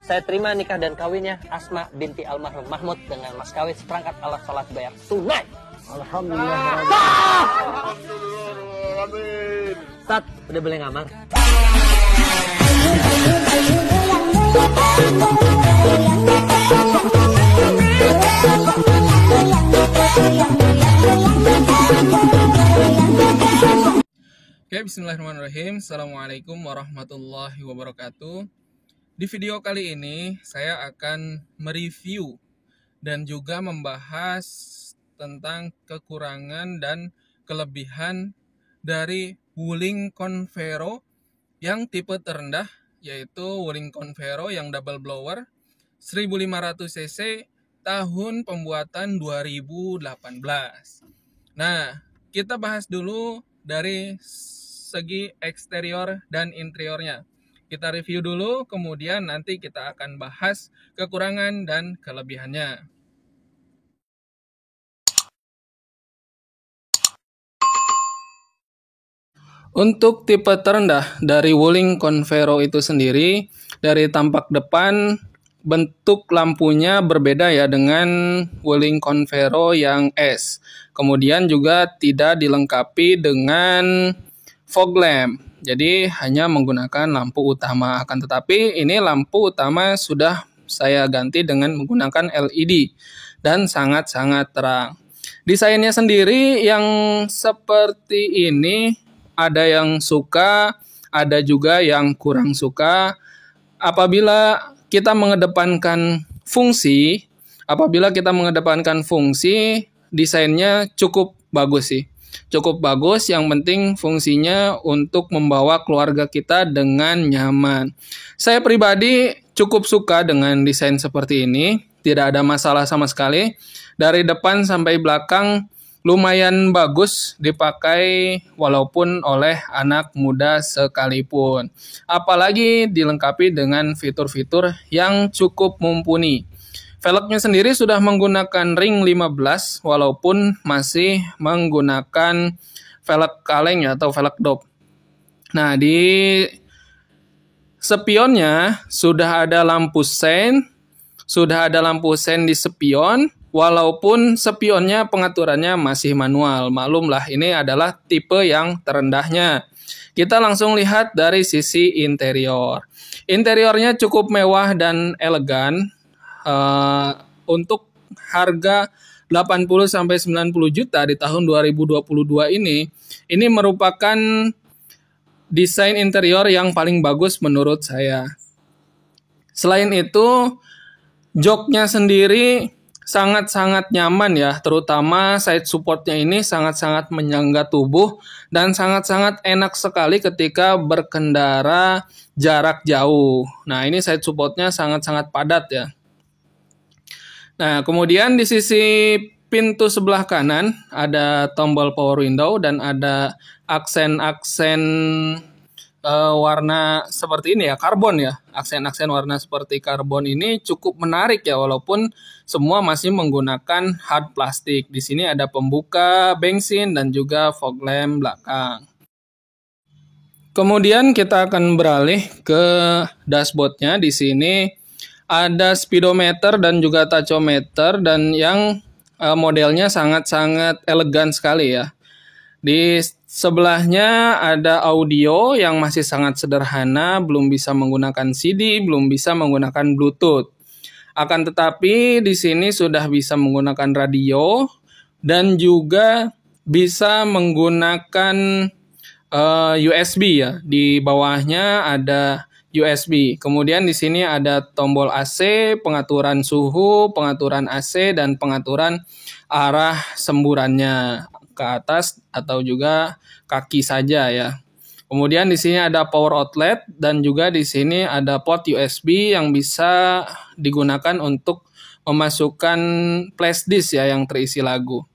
saya terima nikah dan kawinnya Asma binti almarhum Mahmud dengan mas kawin seperangkat alat sholat bayar tunai. Alhamdulillah. Amin. Ustaz, udah boleh ngamar? Oke, bismillahirrahmanirrahim. Assalamualaikum warahmatullahi wabarakatuh. Di video kali ini saya akan mereview dan juga membahas tentang kekurangan dan kelebihan dari Wuling Convero yang tipe terendah, yaitu Wuling Convero yang double blower 1500 cc tahun pembuatan 2018. Nah, kita bahas dulu dari segi eksterior dan interiornya. Kita review dulu, kemudian nanti kita akan bahas kekurangan dan kelebihannya. Untuk tipe terendah dari Wuling Convero itu sendiri, dari tampak depan bentuk lampunya berbeda ya dengan Wuling Convero yang S. Kemudian juga tidak dilengkapi dengan fog lamp. Jadi hanya menggunakan lampu utama. Akan tetapi ini lampu utama sudah saya ganti dengan menggunakan LED dan sangat-sangat terang. Desainnya sendiri yang seperti ini ada yang suka, ada juga yang kurang suka. Apabila kita mengedepankan fungsi, desainnya cukup bagus sih. Cukup bagus, yang penting fungsinya untuk membawa keluarga kita dengan nyaman. Saya pribadi cukup suka dengan desain seperti ini, tidak ada masalah sama sekali. Dari depan sampai belakang lumayan bagus dipakai walaupun oleh anak muda sekalipun. Apalagi dilengkapi dengan fitur-fitur yang cukup mumpuni. Velgnya sendiri sudah menggunakan ring 15 walaupun masih menggunakan velg kaleng atau velg dop. Nah, di spionnya sudah ada lampu sen, di spion, walaupun spionnya pengaturannya masih manual. Maklumlah, ini adalah tipe yang terendahnya. Kita langsung lihat dari sisi interior. Interiornya cukup mewah dan elegan. Untuk harga 80-90 juta di tahun 2022 ini merupakan desain interior yang paling bagus menurut saya. Selain itu, joknya sendiri sangat-sangat nyaman ya, terutama side supportnya ini sangat-sangat menyangga tubuh dan sangat-sangat enak sekali ketika berkendara jarak jauh. Nah, ini side supportnya sangat-sangat padat ya. Nah, kemudian di sisi pintu sebelah kanan ada tombol power window dan ada aksen-aksen warna seperti ini ya, karbon ya. Aksen-aksen warna seperti karbon ini cukup menarik ya, walaupun semua masih menggunakan hard plastik. Di sini ada pembuka bensin dan juga fog lamp belakang. Kemudian kita akan beralih ke dashboardnya. Di sini ada speedometer dan juga tachometer, dan yang modelnya sangat-sangat elegan sekali ya. Di sebelahnya ada audio yang masih sangat sederhana, belum bisa menggunakan CD, belum bisa menggunakan Bluetooth. Akan tetapi di sini sudah bisa menggunakan radio dan juga bisa menggunakan USB ya. Di bawahnya ada USB. Kemudian di sini ada tombol AC, pengaturan suhu, pengaturan AC, dan pengaturan arah semburannya ke atas atau juga kaki saja ya. Kemudian di sini ada power outlet dan juga di sini ada port USB yang bisa digunakan untuk memasukkan flash disk ya yang terisi lagu.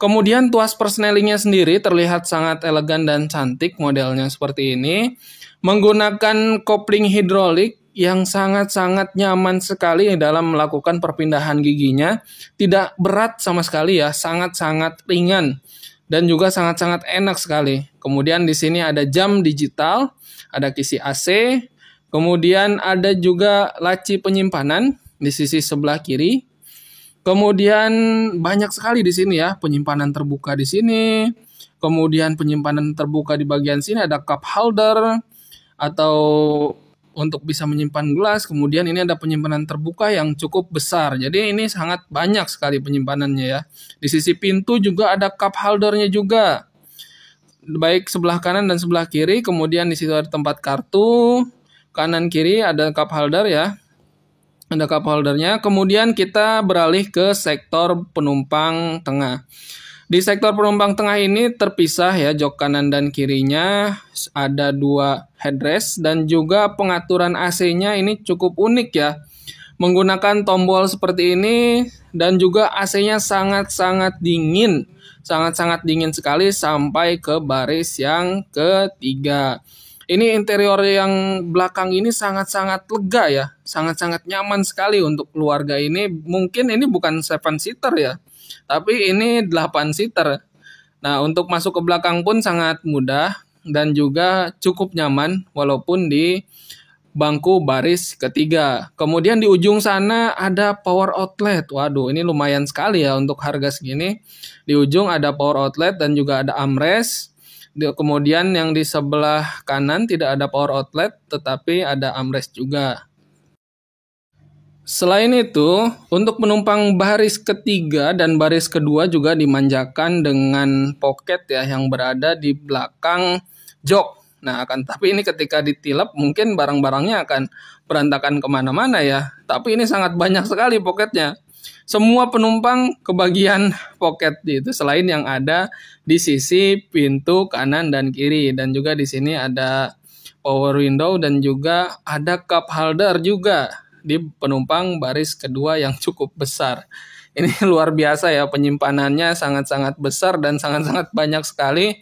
Kemudian tuas persnelingnya sendiri terlihat sangat elegan dan cantik, modelnya seperti ini. Menggunakan kopling hidrolik yang sangat-sangat nyaman sekali dalam melakukan perpindahan giginya. Tidak berat sama sekali ya, sangat-sangat ringan dan juga sangat-sangat enak sekali. Kemudian di sini ada jam digital, ada kisi AC, Kemudian ada juga laci penyimpanan di sisi sebelah kiri. Kemudian banyak sekali di sini ya, penyimpanan terbuka di sini. Kemudian penyimpanan terbuka di bagian sini ada cup holder atau untuk bisa menyimpan gelas. Kemudian ini ada penyimpanan terbuka yang cukup besar. Jadi ini sangat banyak sekali penyimpanannya ya. Di sisi pintu juga ada cup holdernya juga. Baik sebelah kanan dan sebelah kiri. Kemudian di situ ada tempat kartu. Kanan kiri ada cup holder ya. Ada cup holdernya. Kemudian kita beralih ke sektor penumpang tengah. Di sektor penumpang tengah ini terpisah ya, jok kanan dan kirinya ada 2 headrest dan juga pengaturan AC-nya ini cukup unik ya. Menggunakan tombol seperti ini dan juga AC-nya sangat-sangat dingin. Sangat-sangat dingin sekali sampai ke baris yang ketiga. Ini interior yang belakang ini sangat-sangat lega ya. Sangat-sangat nyaman sekali untuk keluarga ini. Mungkin ini bukan 7 seater ya. Tapi ini 8 seater. Nah, untuk masuk ke belakang pun sangat mudah dan juga cukup nyaman walaupun di bangku baris ketiga. Kemudian di ujung sana ada power outlet. Waduh, ini lumayan sekali ya untuk harga segini. Di ujung ada power outlet dan juga ada armrest. Kemudian yang di sebelah kanan tidak ada power outlet tetapi ada armrest juga. Selain itu, untuk penumpang baris ketiga dan baris kedua juga dimanjakan dengan pocket ya yang berada di belakang jok. Nah, tapi ini ketika ditilep mungkin barang-barangnya akan berantakan kemana-mana ya. Tapi ini sangat banyak sekali pocketnya. Semua penumpang kebagian pocket itu selain yang ada di sisi pintu kanan dan kiri. Dan juga di sini ada power window dan juga ada cup holder juga di penumpang baris kedua yang cukup besar. Ini luar biasa ya, penyimpanannya sangat-sangat besar dan sangat-sangat banyak sekali.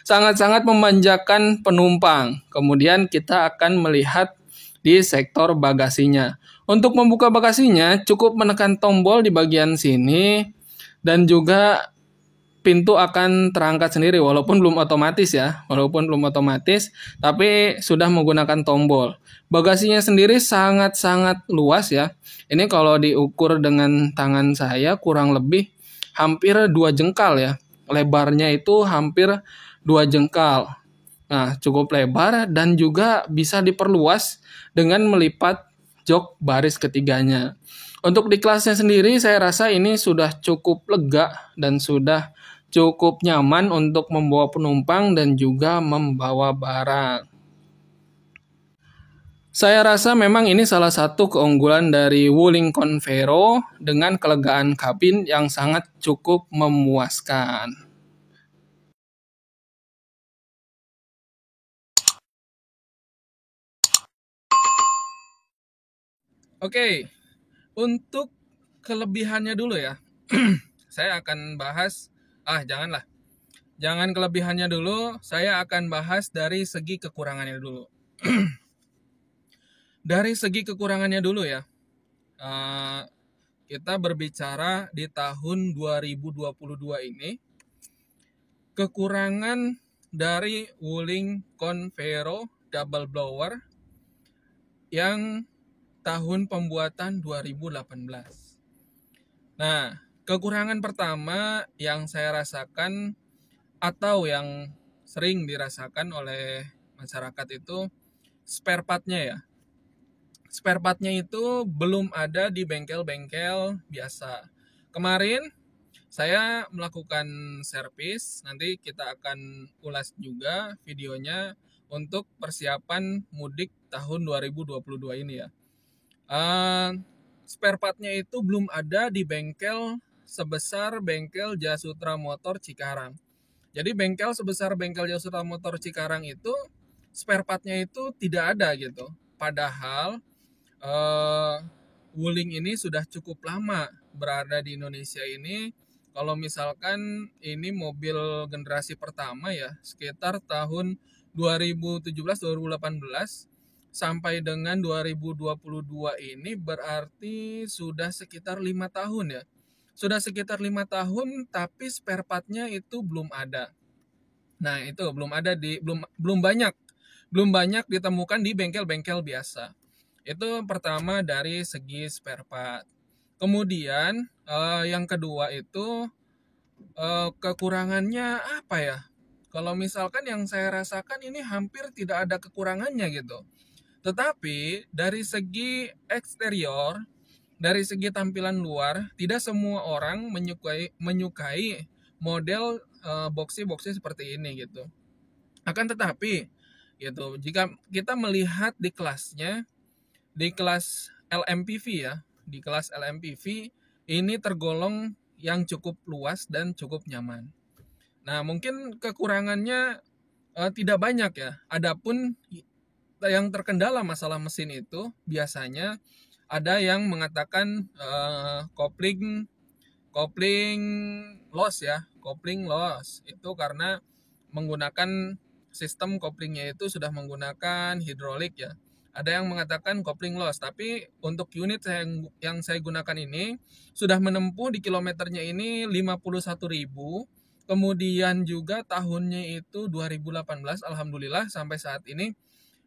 Sangat-sangat memanjakan penumpang. Kemudian kita akan melihat di sektor bagasinya. Untuk membuka bagasinya cukup menekan tombol di bagian sini dan juga pintu akan terangkat sendiri walaupun belum otomatis ya. Walaupun belum otomatis tapi sudah menggunakan tombol. Bagasinya sendiri sangat-sangat luas ya. Ini kalau diukur dengan tangan saya kurang lebih hampir 2 jengkal ya. Lebarnya itu hampir 2 jengkal. Nah, cukup lebar dan juga bisa diperluas dengan melipat jok baris ketiganya. Untuk di kelasnya sendiri saya rasa ini sudah cukup lega dan sudah cukup nyaman untuk membawa penumpang dan juga membawa barang. Saya rasa memang ini salah satu keunggulan dari Wuling Convero dengan kelegaan kabin yang sangat cukup memuaskan. Oke, untuk kelebihannya dulu ya. Saya akan bahas, jangan kelebihannya dulu, saya akan bahas dari segi kekurangannya dulu. Dari segi kekurangannya dulu ya. Kita berbicara di tahun 2022 ini, kekurangan dari Wuling Convero double blower yang tahun pembuatan 2018. Nah, kekurangan pertama yang saya rasakan atau yang sering dirasakan oleh masyarakat itu spare part-nya ya. Spare part-nya itu belum ada di bengkel-bengkel biasa. Kemarin saya melakukan servis, nanti kita akan ulas juga videonya untuk persiapan mudik tahun 2022 ini ya. Spare part-nya itu belum ada di bengkel sebesar bengkel Jasutra Motor Cikarang. Jadi bengkel sebesar bengkel Jasutra Motor Cikarang itu spare part-nya itu tidak ada gitu. Padahal Wuling ini sudah cukup lama berada di Indonesia ini. Kalau misalkan ini mobil generasi pertama ya, sekitar tahun 2017-2018 sampai dengan 2022 ini berarti sudah sekitar 5 tahun ya. Sudah sekitar 5 tahun tapi spare part-nya itu belum ada. Nah, itu belum ada belum banyak belum banyak ditemukan di bengkel-bengkel biasa. Itu pertama dari segi spare part. Kemudian yang kedua itu kekurangannya apa ya? Kalau misalkan yang saya rasakan ini hampir tidak ada kekurangannya gitu. Tetapi dari segi eksterior, dari segi tampilan luar, tidak semua orang menyukai model boxy-boxy seperti ini gitu. Akan tetapi gitu, jika kita melihat di kelasnya, di kelas LMPV ya, di kelas LMPV ini tergolong yang cukup luas dan cukup nyaman. Nah, mungkin kekurangannya tidak banyak ya. Adapun yang terkendala masalah mesin itu biasanya ada yang mengatakan kopling loss ya, kopling loss itu karena menggunakan sistem koplingnya itu sudah menggunakan hidrolik ya. Ada yang mengatakan kopling loss, tapi untuk unit yang saya gunakan ini sudah menempuh di kilometernya ini 51.000. Kemudian juga tahunnya itu 2018, alhamdulillah sampai saat ini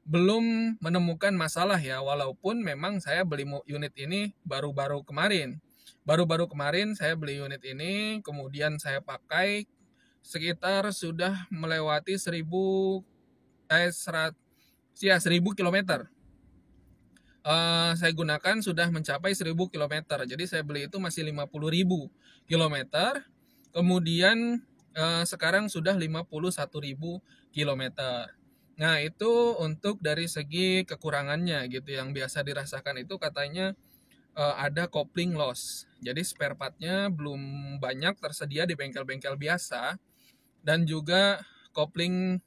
belum menemukan masalah ya, walaupun memang saya beli unit ini baru-baru kemarin. Baru-baru kemarin saya beli unit ini, kemudian saya pakai sekitar sudah melewati 1000 kilometer. Saya gunakan sudah mencapai 1000 kilometer. Jadi saya beli itu masih 50.000 kilometer. Kemudian sekarang sudah 51.000 kilometer. Nah, itu untuk dari segi kekurangannya gitu. Yang biasa dirasakan itu katanya ada kopling loss. Jadi spare partnya belum banyak tersedia di bengkel-bengkel biasa dan juga kopling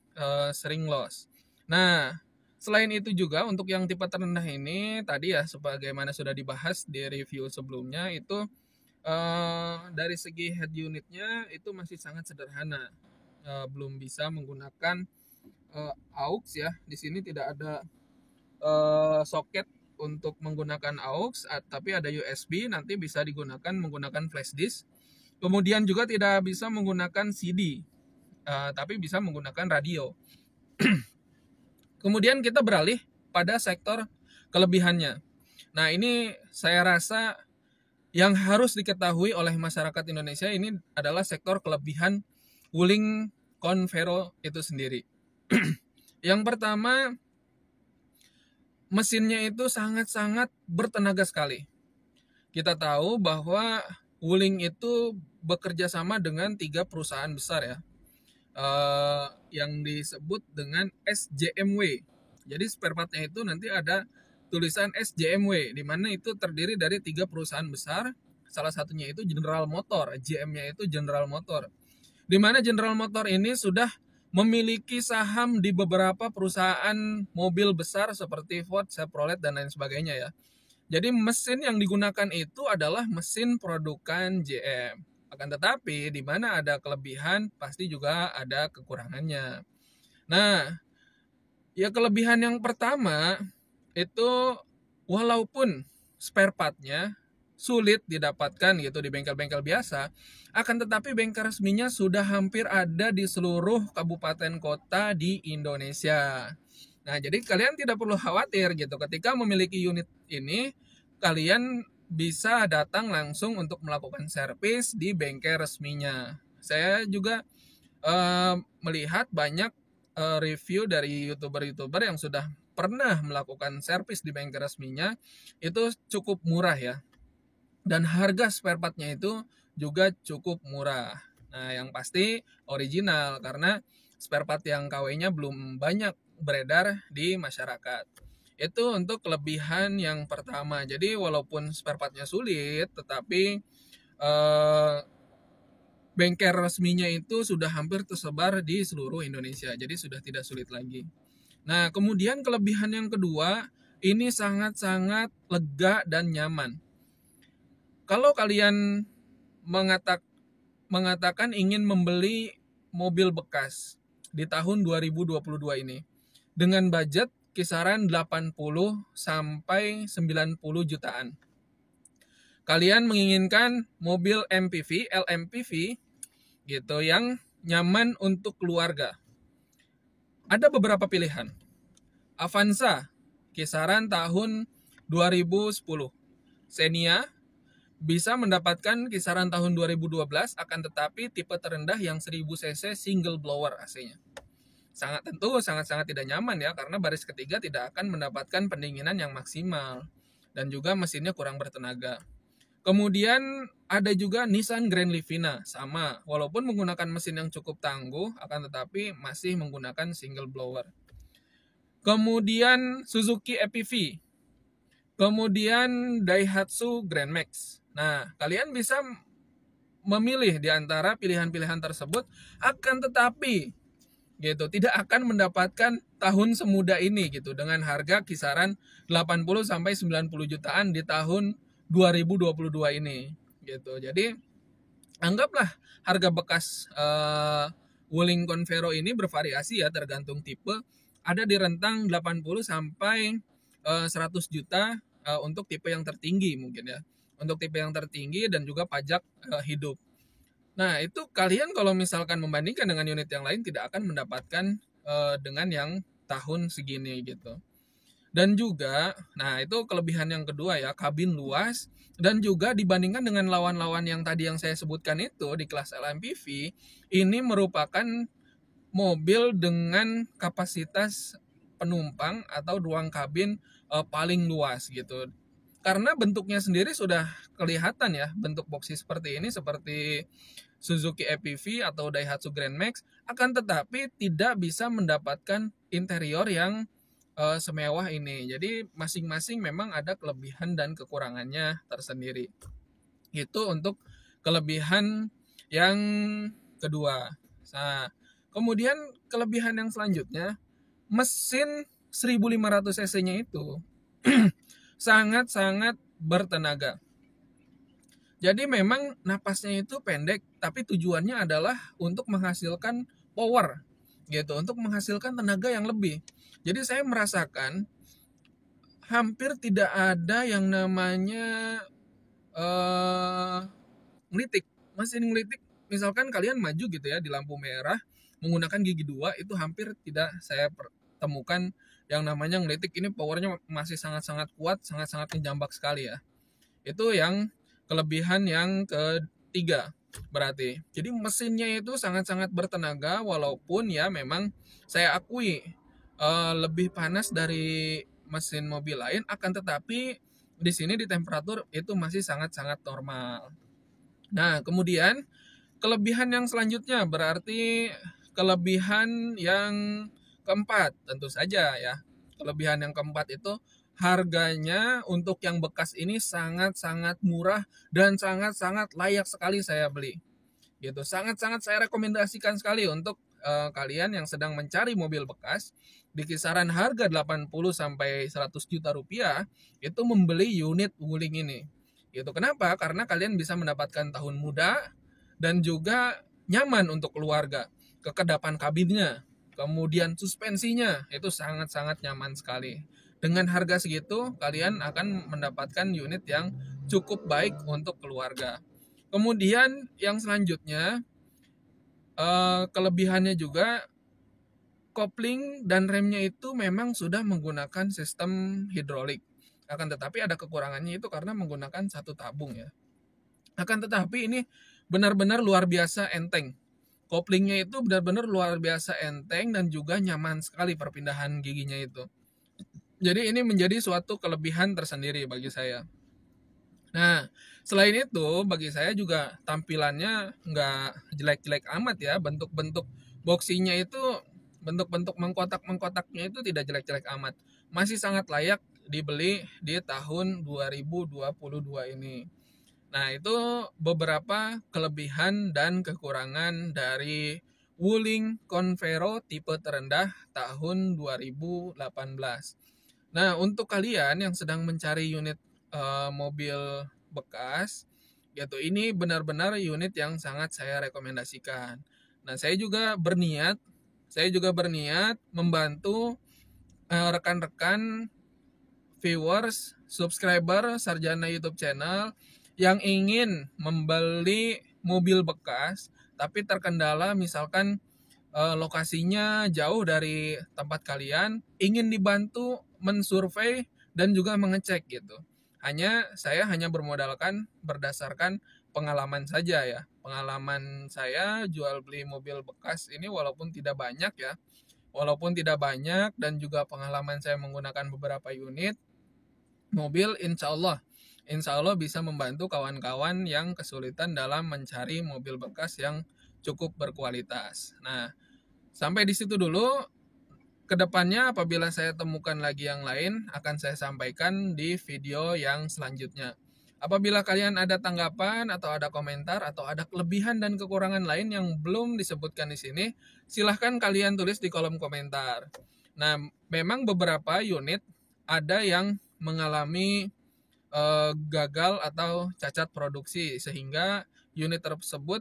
sering loss. Nah, selain itu juga untuk yang tipe terendah ini tadi ya sebagaimana sudah dibahas di review sebelumnya itu dari segi head unitnya itu masih sangat sederhana. Belum bisa menggunakan aux ya. Di sini tidak ada soket untuk menggunakan aux, tapi ada USB, nanti bisa digunakan menggunakan flash disk. Kemudian juga tidak bisa menggunakan CD, tapi bisa menggunakan radio. Kemudian kita beralih pada sektor kelebihannya. Nah, ini saya rasa yang harus diketahui oleh masyarakat Indonesia ini adalah sektor kelebihan Wuling Convero itu sendiri. Yang pertama, mesinnya itu sangat-sangat bertenaga sekali. Kita tahu bahwa Wuling itu bekerja sama dengan 3 perusahaan besar ya, yang disebut dengan SJMW. Jadi spare partnya itu nanti ada tulisan SJMW, di mana itu terdiri dari 3 perusahaan besar. Salah satunya itu General Motor, GM-nya itu General Motor. Di mana General Motor ini sudah memiliki saham di beberapa perusahaan mobil besar seperti Ford, Chevrolet, dan lain sebagainya ya. Jadi mesin yang digunakan itu adalah mesin produkan GM. Akan tetapi di mana ada kelebihan pasti juga ada kekurangannya. Nah, ya kelebihan yang pertama itu walaupun spare partnya sulit didapatkan gitu di bengkel-bengkel biasa, akan tetapi bengkel resminya sudah hampir ada di seluruh kabupaten kota di Indonesia. Nah, jadi kalian tidak perlu khawatir gitu ketika memiliki unit ini, kalian bisa datang langsung untuk melakukan servis di bengkel resminya. Saya juga melihat banyak review dari YouTuber-YouTuber yang sudah pernah melakukan servis di bengkel resminya, itu cukup murah ya. Dan harga spare partnya itu juga cukup murah. Nah, yang pasti original karena spare part yang KW-nya belum banyak beredar di masyarakat. Itu untuk kelebihan yang pertama. Jadi walaupun spare partnya sulit, tetapi bengkel resminya itu sudah hampir tersebar di seluruh Indonesia. Jadi sudah tidak sulit lagi. Nah, kemudian kelebihan yang kedua, ini sangat-sangat lega dan nyaman. Kalau kalian mengatakan ingin membeli mobil bekas di tahun 2022 ini dengan budget kisaran 80 sampai 90 jutaan. Kalian menginginkan mobil MPV, LMPV gitu yang nyaman untuk keluarga. Ada beberapa pilihan. Avanza kisaran tahun 2010. Xenia bisa mendapatkan kisaran tahun 2012, akan tetapi tipe terendah yang 1000 cc single blower AC-nya. Sangat-sangat tidak nyaman ya, karena baris ketiga tidak akan mendapatkan pendinginan yang maksimal dan juga mesinnya kurang bertenaga. Kemudian ada juga Nissan Grand Livina, sama, walaupun menggunakan mesin yang cukup tangguh, akan tetapi masih menggunakan single blower. Kemudian Suzuki EPV, kemudian Daihatsu Grand Max. Nah, kalian bisa memilih di antara pilihan-pilihan tersebut, akan tetapi gitu tidak akan mendapatkan tahun semuda ini gitu dengan harga kisaran 80 sampai 90 jutaan di tahun 2022 ini gitu. Jadi anggaplah harga bekas Wuling Convero ini bervariasi ya, tergantung tipe, ada di rentang 80 sampai 100 juta untuk tipe yang tertinggi mungkin ya. Untuk tipe yang tertinggi dan juga pajak hidup. Nah, itu kalian kalau misalkan membandingkan dengan unit yang lain tidak akan mendapatkan dengan yang tahun segini gitu. Dan juga, nah itu kelebihan yang kedua ya, kabin luas, dan juga dibandingkan dengan lawan-lawan yang tadi yang saya sebutkan itu di kelas LMPV, ini merupakan mobil dengan kapasitas penumpang atau ruang kabin paling luas gitu. Karena bentuknya sendiri sudah kelihatan ya, bentuk boxy seperti ini, seperti Suzuki EPV atau Daihatsu Grand Max, akan tetapi tidak bisa mendapatkan interior yang semewah ini. Jadi masing-masing memang ada kelebihan dan kekurangannya tersendiri. Itu untuk kelebihan yang kedua. Nah, kemudian kelebihan yang selanjutnya, mesin 1500 cc-nya itu sangat-sangat bertenaga. Jadi memang napasnya itu pendek, tapi tujuannya adalah untuk menghasilkan power gitu, untuk menghasilkan tenaga yang lebih. Jadi saya merasakan hampir tidak ada yang namanya ngelitik. Mesin ngelitik, misalkan kalian maju gitu ya di lampu merah menggunakan gigi 2, itu hampir tidak saya temukan yang namanya ngelitik. Ini powernya masih sangat-sangat kuat, sangat-sangat menjambak sekali ya. Itu yang kelebihan yang ketiga berarti. Jadi mesinnya itu sangat-sangat bertenaga, walaupun ya memang saya akui lebih panas dari mesin mobil lain, akan tetapi di sini di temperatur itu masih sangat-sangat normal. Nah, kemudian kelebihan yang selanjutnya berarti kelebihan yang keempat, tentu saja ya. Kelebihan yang keempat itu harganya untuk yang bekas ini sangat-sangat murah dan sangat-sangat layak sekali saya beli. Gitu. Sangat-sangat saya rekomendasikan sekali untuk kalian yang sedang mencari mobil bekas di kisaran harga 80 sampai 100 juta rupiah itu membeli unit Wuling ini. Gitu. Kenapa? Karena kalian bisa mendapatkan tahun muda dan juga nyaman untuk keluarga. Kekedapan kabinnya, kemudian suspensinya itu sangat-sangat nyaman sekali. Dengan harga segitu, kalian akan mendapatkan unit yang cukup baik untuk keluarga. Kemudian yang selanjutnya, kelebihannya juga kopling dan remnya itu memang sudah menggunakan sistem hidrolik. Akan tetapi ada kekurangannya itu karena menggunakan satu tabung ya. Akan tetapi ini benar-benar luar biasa enteng. Koplingnya itu benar-benar luar biasa enteng dan juga nyaman sekali perpindahan giginya itu. Jadi ini menjadi suatu kelebihan tersendiri bagi saya. Nah, selain itu bagi saya juga tampilannya nggak jelek-jelek amat ya. Bentuk-bentuk boxinya itu, bentuk-bentuk mengkotak-mengkotaknya itu tidak jelek-jelek amat. Masih sangat layak dibeli di tahun 2022 ini. Nah, itu beberapa kelebihan dan kekurangan dari Wuling Convero tipe terendah tahun 2018. Nah, untuk kalian yang sedang mencari unit mobil bekas, yaitu ini benar-benar unit yang sangat saya rekomendasikan. Nah, saya juga berniat membantu rekan-rekan viewers, subscriber Sarjana YouTube channel yang ingin membeli mobil bekas tapi terkendala misalkan lokasinya jauh dari tempat kalian, ingin dibantu mensurvei dan juga mengecek gitu. Saya hanya bermodalkan berdasarkan pengalaman saja ya. Pengalaman saya jual beli mobil bekas ini walaupun tidak banyak ya. Walaupun tidak banyak dan juga pengalaman saya menggunakan beberapa unit mobil, insya Allah bisa membantu kawan-kawan yang kesulitan dalam mencari mobil bekas yang cukup berkualitas. Nah, sampai di situ dulu. Kedepannya apabila saya temukan lagi yang lain, akan saya sampaikan di video yang selanjutnya. Apabila kalian ada tanggapan atau ada komentar atau ada kelebihan dan kekurangan lain yang belum disebutkan di sini, silahkan kalian tulis di kolom komentar. Nah, memang beberapa unit ada yang mengalami gagal atau cacat produksi sehingga unit tersebut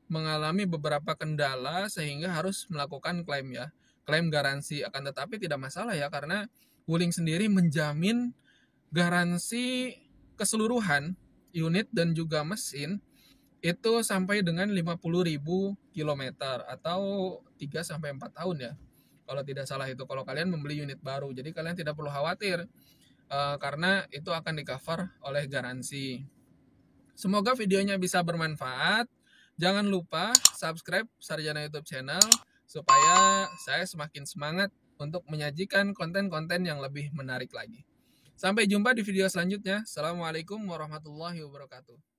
mengalami beberapa kendala sehingga harus melakukan klaim ya. Klaim garansi, akan tetapi tidak masalah ya karena Wuling sendiri menjamin garansi keseluruhan unit dan juga mesin itu sampai dengan 50.000 kilometer atau 3 sampai 4 tahun ya. Kalau tidak salah itu kalau kalian membeli unit baru. Jadi kalian tidak perlu khawatir karena itu akan di-cover oleh garansi. Semoga videonya bisa bermanfaat. Jangan lupa subscribe Sarjana YouTube channel supaya saya semakin semangat untuk menyajikan konten-konten yang lebih menarik lagi. Sampai jumpa di video selanjutnya. Assalamualaikum warahmatullahi wabarakatuh.